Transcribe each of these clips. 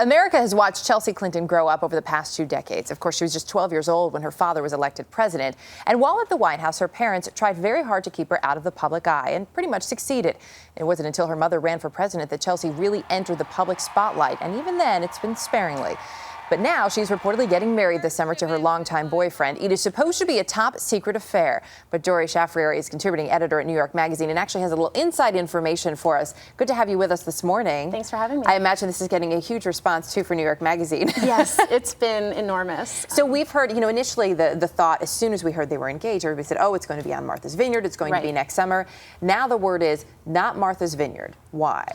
America has watched Chelsea Clinton grow up over the past 2 decades. Of course, she was just 12 years old when her father was elected president. And while at the White House, her parents tried very hard to keep her out of the public eye and pretty much succeeded. It wasn't until her mother ran for president that Chelsea really entered the public spotlight. And even then, it's been sparingly. But now she's reportedly getting married this summer to her longtime boyfriend. It is supposed to be a top secret affair. But Doree Shafrir is contributing editor at New York Magazine and actually has a little inside information for us. Good to have you with us this morning. Thanks for having me. I imagine this is getting a huge response, too, for New York Magazine. Yes, it's been enormous. So we've heard, initially the thought, as soon as we heard they were engaged, everybody said, oh, it's going to be on Martha's Vineyard. It's going to be next summer. Now the word is not Martha's Vineyard. Why?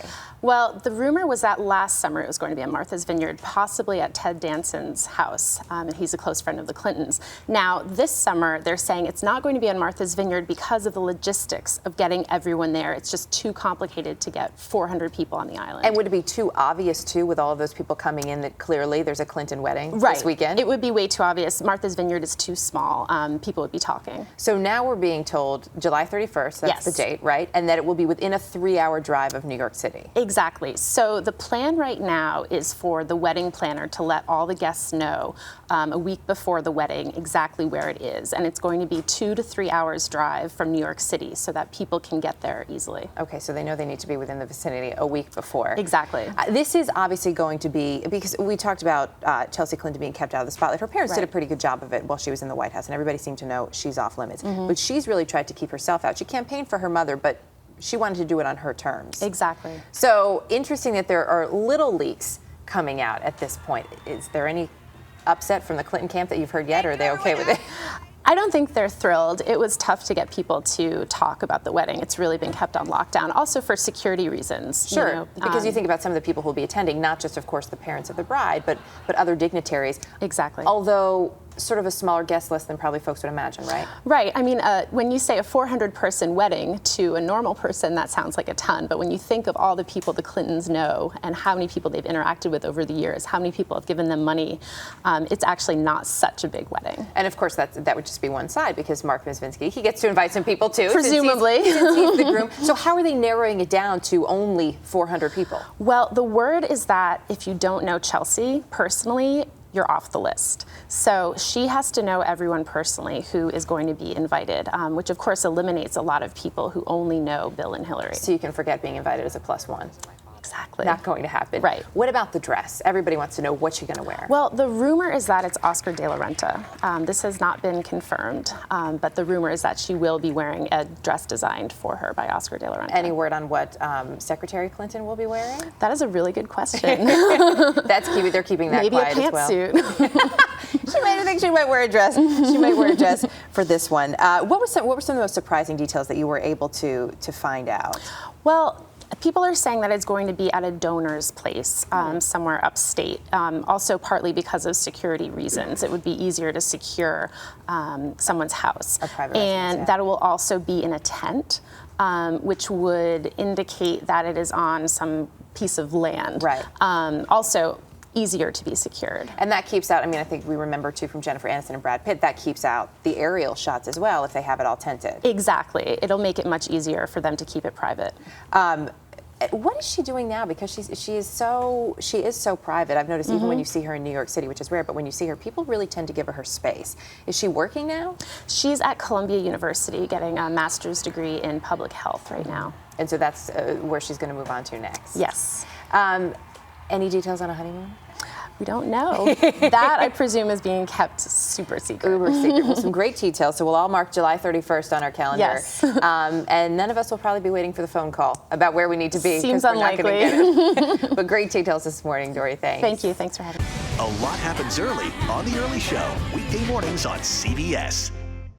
Well, the rumor was that last summer it was going to be at Martha's Vineyard, possibly at Ted Danson's house, and he's a close friend of the Clintons. Now, this summer, they're saying it's not going to be on Martha's Vineyard because of the logistics of getting everyone there. It's just too complicated to get 400 people on the island. And would it be too obvious, too, with all of those people coming in, that clearly there's a Clinton wedding this weekend? It would be way too obvious. Martha's Vineyard is too small. People would be talking. So now we're being told July 31st, that's the date, right? And that it will be within a 3-hour drive of New York City. Exactly. So the plan right now is for the wedding planner to let all the guests know a week before the wedding exactly where it is. And it's going to be 2 to 3 hours drive from New York City so that people can get there easily. Okay, so they know they need to be within the vicinity a week before. Exactly. This is obviously going to be, because we talked about Chelsea Clinton being kept out of the spotlight. Her parents did a pretty good job of it while she was in the White House, and everybody seemed to know she's off limits. But she's really tried to keep herself out. She campaigned for her mother, but she wanted to do it on her terms. Exactly. So interesting that there are little leaks coming out at this point. Is there any upset from the Clinton camp that you've heard yet, or are they okay with it? I don't think they're thrilled. It was tough to get people to talk about the wedding. It's really been kept on lockdown, also for security reasons. Sure, because you think about some of the people who will be attending, not just, of course, the parents of the bride, but other dignitaries. Exactly. Although sort of a smaller guest list than probably folks would imagine, right? Right. I mean, when you say a 400-person wedding to a normal person, that sounds like a ton. But when you think of all the people the Clintons know and how many people they've interacted with over the years, how many people have given them money, it's actually not such a big wedding. And of course, that would just be one side, because Mark Mizvinsky, he gets to invite some people too. Presumably. Since he's the groom. So how are they narrowing it down to only 400 people? Well, the word is that if you don't know Chelsea personally, you're off the list. So she has to know everyone personally who is going to be invited, which of course eliminates a lot of people who only know Bill and Hillary. So you can forget being invited as a +1. Exactly. Not going to happen. Right. What about the dress? Everybody wants to know what you're going to wear. Well, the rumor is that it's Oscar de la Renta. This has not been confirmed, but the rumor is that she will be wearing a dress designed for her by Oscar de la Renta. Any word on what Secretary Clinton will be wearing? That is a really good question. That's key. They're keeping that quiet as well. Maybe a pantsuit. I think she might wear a dress. She might wear a dress for this one. What were some of the most surprising details that you were able to find out? Well, people are saying that it's going to be at a donor's place somewhere upstate, also partly because of security reasons. It would be easier to secure someone's house. A private and residence, that will also be in a tent, which would indicate that it is on some piece of land. Right. Also, easier to be secured. And that keeps out, I think we remember too from Jennifer Aniston and Brad Pitt, that keeps out the aerial shots as well if they have it all tented. Exactly. It'll make it much easier for them to keep it private. What is she doing now? Because she is so private. I've noticed even when you see her in New York City, which is rare, but when you see her, people really tend to give her space. Is she working now? She's at Columbia University getting a master's degree in public health right now. And so that's where she's going to move on to next. Yes. Any details on a honeymoon? We don't know. That, I presume, is being kept super secret. Uber secret. Well, some great details. So we'll all mark July 31st on our calendar. Yes. And none of us will probably be waiting for the phone call about where we need to be. Seems unlikely. We're not going to get it. But great details this morning, Doree. Thanks. Thank you. Thanks for having me. A lot happens early on The Early Show, weekday mornings on CBS.